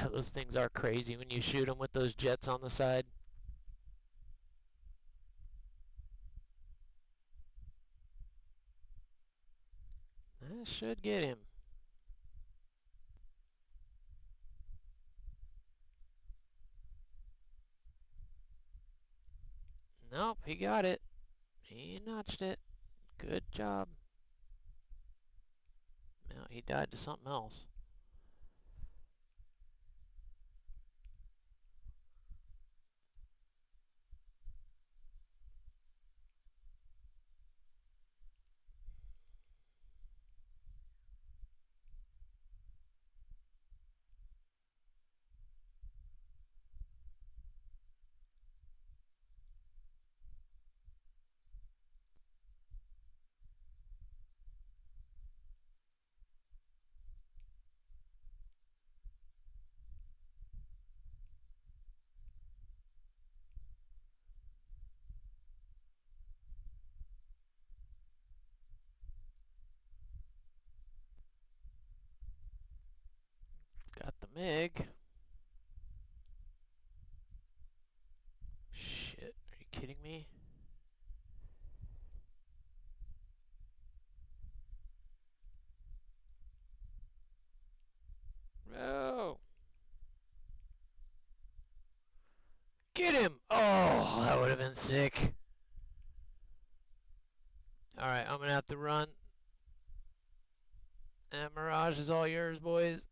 Yeah, those things are crazy when you shoot them with those jets on the side. That should get him. Nope, he got it. He notched it. Good job. Now he died to something else. Got the MiG. Shit, are you kidding me? No! Get him! Oh, that would have been sick. Alright, I'm gonna have to run. And Mirage is all yours, boys.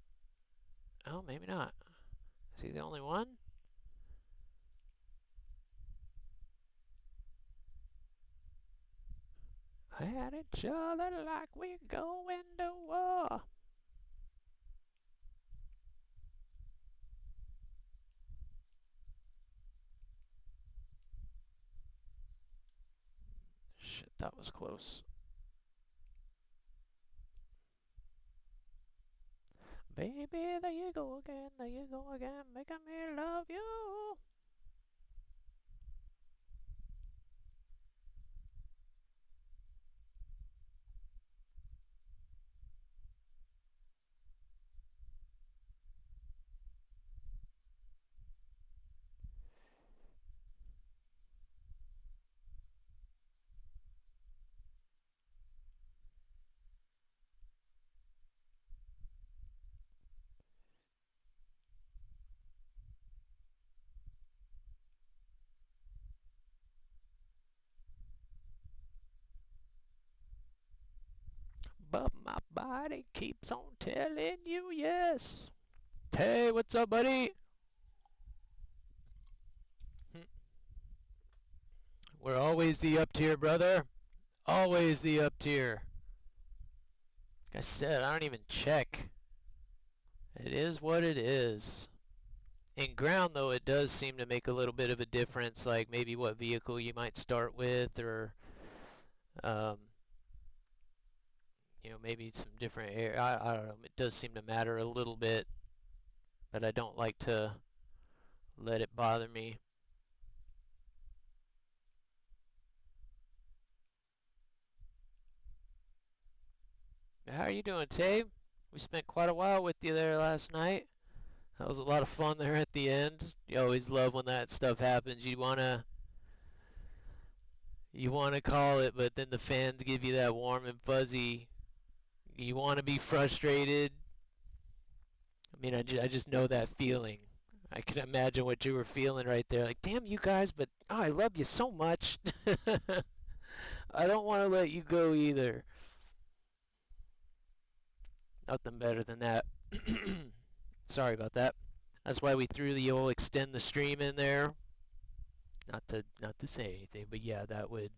Oh, maybe not. Is he the only one? At each other like we're going to war. Shit, that was close. Baby, there you go again, making me love you. But my body keeps on telling you yes. Hey, what's up, buddy? We're always the up tier, brother. Always the up tier. Like I said, I don't even check. It is what it is. In ground, though, it does seem to make a little bit of a difference, like maybe what vehicle you might start with, or maybe some different air. I don't know. It does seem to matter a little bit, but I don't like to let it bother me. How are you doing, Tay? We spent quite a while with you there last night. That was a lot of fun there at the end. You always love when that stuff happens. You wanna call it, but then the fans give you that warm and fuzzy. You want to be frustrated. I mean, I just know that feeling. I can imagine what you were feeling right there. Like, damn you guys, but I love you so much. I don't want to let you go either. Nothing better than that. Sorry about that. That's why we threw the old extend the stream in there. Not to say anything, but yeah, that would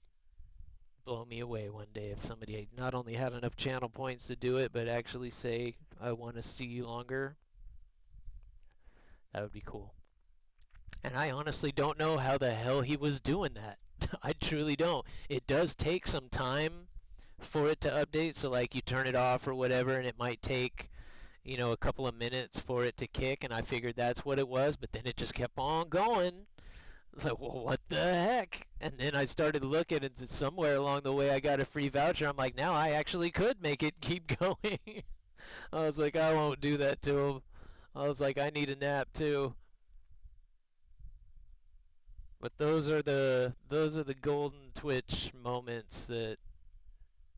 blow me away one day if somebody not only had enough channel points to do it, but actually say, I want to see you longer. That would be cool. And I honestly don't know how the hell he was doing that. I truly don't. It does take some time for it to update, so like you turn it off or whatever, and it might take a couple of minutes for it to kick, and I figured that's what it was, but then it just kept on going. I was like, well, what the heck? And then I started looking, and somewhere along the way I got a free voucher. I'm like, now I actually could make it keep going. I was like, I won't do that to him. I was like, I need a nap too. But those are the golden Twitch moments that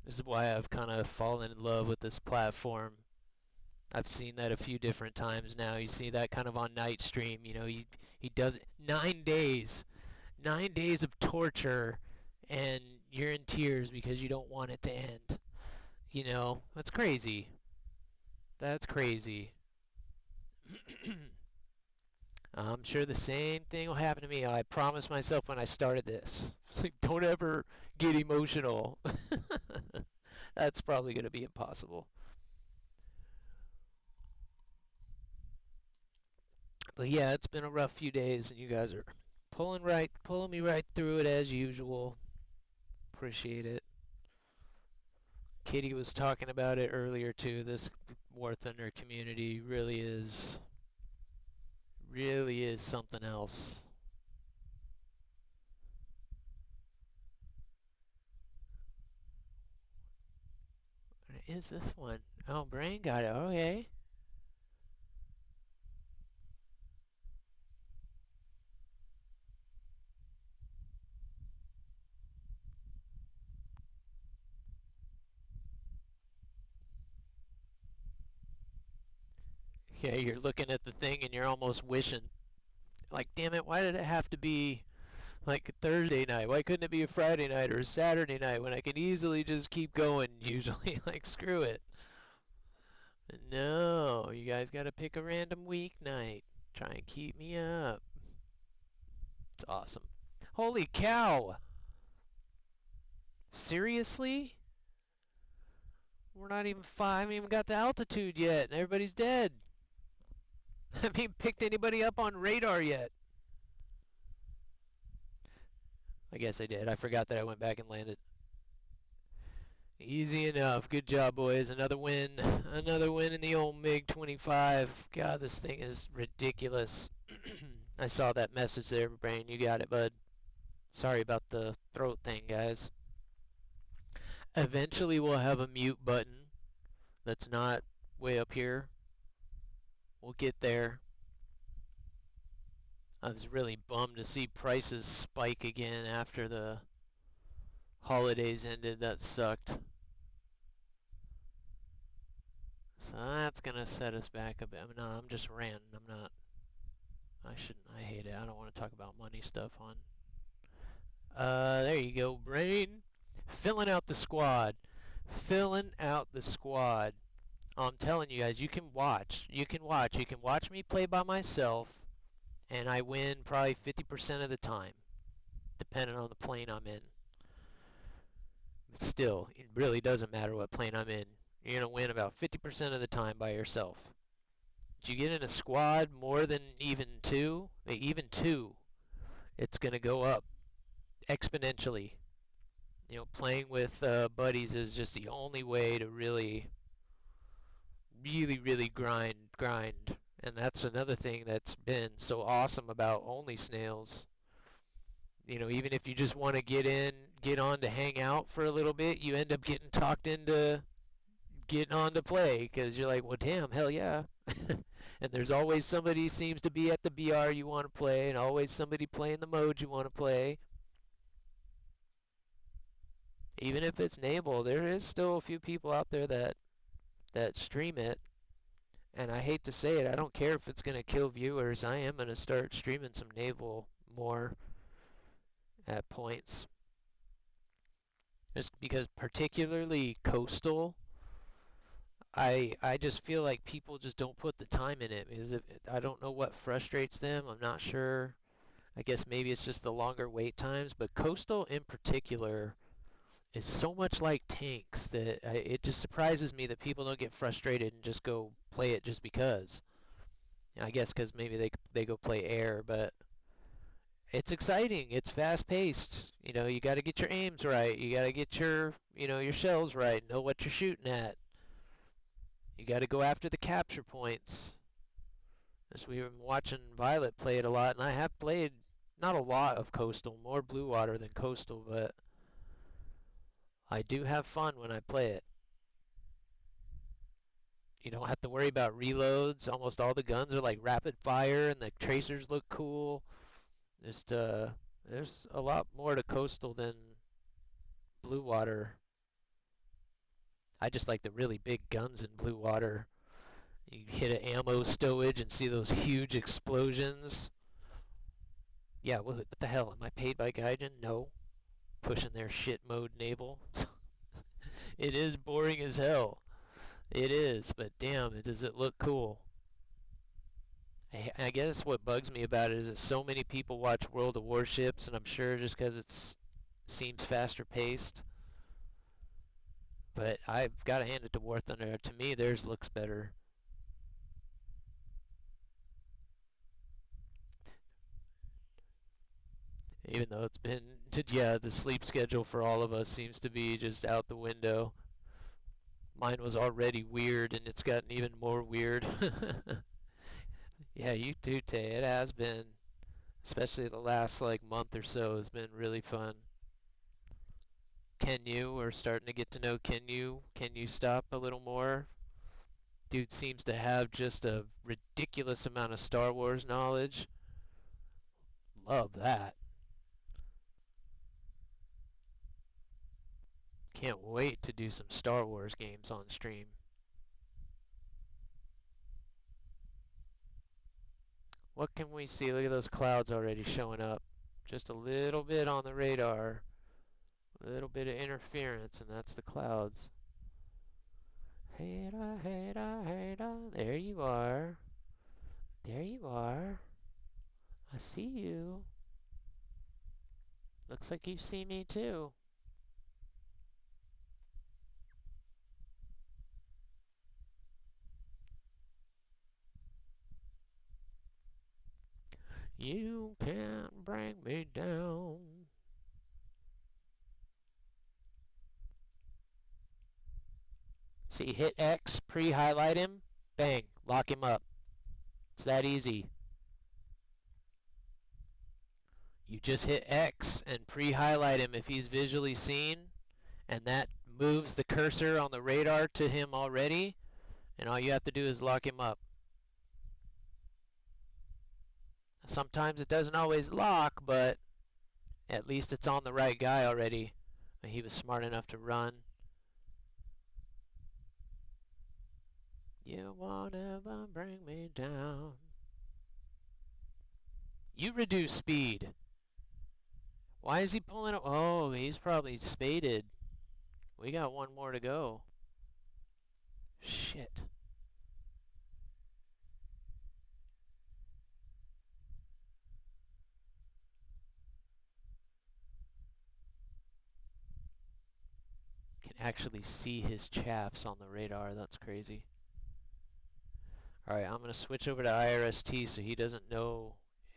is why I've kind of fallen in love with this platform. I've seen that a few different times now. You see that kind of on Night Stream. He does it 9 days, 9 days of torture, and you're in tears because you don't want it to end. That's crazy. That's crazy. I'm sure the same thing will happen to me. I promised myself when I started this. It's like, don't ever get emotional. That's probably going to be impossible. But yeah, it's been a rough few days, and you guys are pulling me right through it as usual. Appreciate it. Kitty was talking about it earlier too. This War Thunder community really is something else. What is this one? Oh, Brain got it. Okay. Yeah, you're looking at the thing and you're almost wishing, like, damn it, why did it have to be like a Thursday night? Why couldn't it be a Friday night or a Saturday night when I can easily just keep going usually? Like, screw it. No, you guys gotta pick a random weeknight. Try and keep me up. It's awesome. Holy cow! Seriously? We're not even five, haven't even got to altitude yet, and everybody's dead. I haven't even picked anybody up on radar yet. I guess I did. I forgot that I went back and landed. Easy enough. Good job, boys. Another win. Another win in the old MiG-25. God, this thing is ridiculous. I saw that message there, Brain. You got it, bud. Sorry about the throat thing, guys. Eventually, we'll have a mute button that's not way up here. We'll get there. I was really bummed to see prices spike again after the holidays ended. That sucked. So that's gonna set us back a bit. I mean, no, I'm just ranting. I'm not. I shouldn't. I hate it. I don't want to talk about money stuff on. There you go, Brain. Filling out the squad. Filling out the squad. I'm telling you guys, you can watch. You can watch. You can watch me play by myself, and I win probably 50% of the time, depending on the plane I'm in. But still, it really doesn't matter what plane I'm in. You're gonna win about 50% of the time by yourself. But you get in a squad more than even two, it's gonna go up exponentially. Playing with buddies is just the only way to really grind. And that's another thing that's been so awesome about Only Snails. Even if you just want to get on to hang out for a little bit, you end up getting talked into getting on to play because you're like, well, damn, hell yeah. And there's always somebody seems to be at the BR you want to play, and always somebody playing the mode you want to play. Even if it's Naval, there is still a few people out there that stream it. And I hate to say it, I don't care if it's going to kill viewers. I am going to start streaming some Naval more at points. Just because particularly Coastal, I just feel like people just don't put the time in it because I don't know what frustrates them. I'm not sure. I guess maybe it's just the longer wait times, but Coastal in particular is so much like tanks that it just surprises me that people don't get frustrated and just go play it just because. I guess because maybe they go play air, but it's exciting. It's fast paced. You got to get your aims right. You got to get your shells right. Know what you're shooting at. You got to go after the capture points. As we've been watching Violet play it a lot, and I have played not a lot of Coastal, more Blue Water than Coastal, but I do have fun when I play it. You don't have to worry about reloads. Almost all the guns are like rapid fire, and the tracers look cool. Just there's a lot more to Coastal than Blue Water. I just like the really big guns in Blue Water. You hit an ammo stowage and see those huge explosions. Yeah, what the hell? Am I paid by Gaijin? No. Pushing their shit mode naval. It is boring as hell. It is, but damn, does it look cool. I guess what bugs me about it is that so many people watch World of Warships, and I'm sure just because it seems faster paced. But I've got to hand it to War Thunder. To me, theirs looks better. Even though it's been, yeah, the sleep schedule for all of us seems to be just out the window. Mine was already weird, and it's gotten even more weird. Yeah, you too, Tay. It has been, especially the last like month or so, has been really fun. Can you? We're starting to get to know Can you? Can you stop a little more? Dude seems to have just a ridiculous amount of Star Wars knowledge. Love that. Can't wait to do some Star Wars games on stream. What can we see? Look at those clouds already showing up. Just a little bit on the radar. A little bit of interference, and that's the clouds. Hey-da, hey-da, hey-da. There you are. There you are. I see you. Looks like you see me too. You can't bring me down. See, hit X, pre-highlight him, bang, lock him up. It's that easy. You just hit X and pre-highlight him if he's visually seen, and that moves the cursor on the radar to him already, and all you have to do is lock him up. Sometimes it doesn't always lock, but at least it's on the right guy already. He was smart enough to run. You won't ever bring me down. You reduce speed. Why is he pulling? Oh, he's probably spaded. We got one more to go. Shit. Can actually see his chaffs on the radar. That's crazy. Alright, I'm going to switch over to IRST so he doesn't know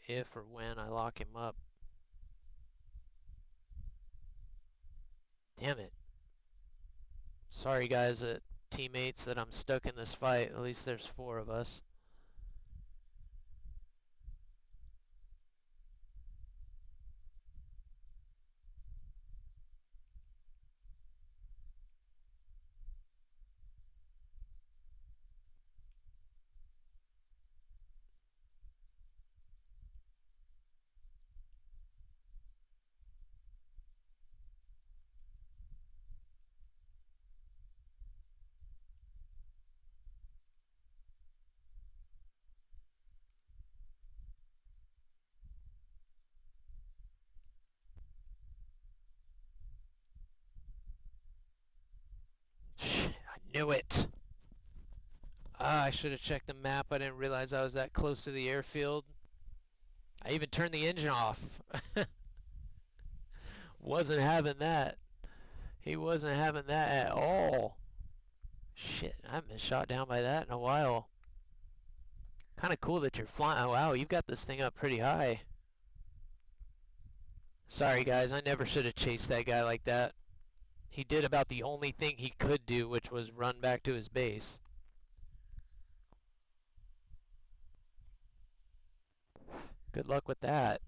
if or when I lock him up. Damn it. Sorry guys, teammates, that I'm stuck in this fight. At least there's 4 of us. Shit, I knew it. Ah, I should have checked the map. I didn't realize I was that close to the airfield. I even turned the engine off. Wasn't having that. He wasn't having that at all. Shit, I haven't been shot down by that in a while. Kind of cool that you're flying. Oh, wow, you've got this thing up pretty high. Sorry, guys, I never should have chased that guy like that. He did about the only thing he could do, which was run back to his base. Good luck with that.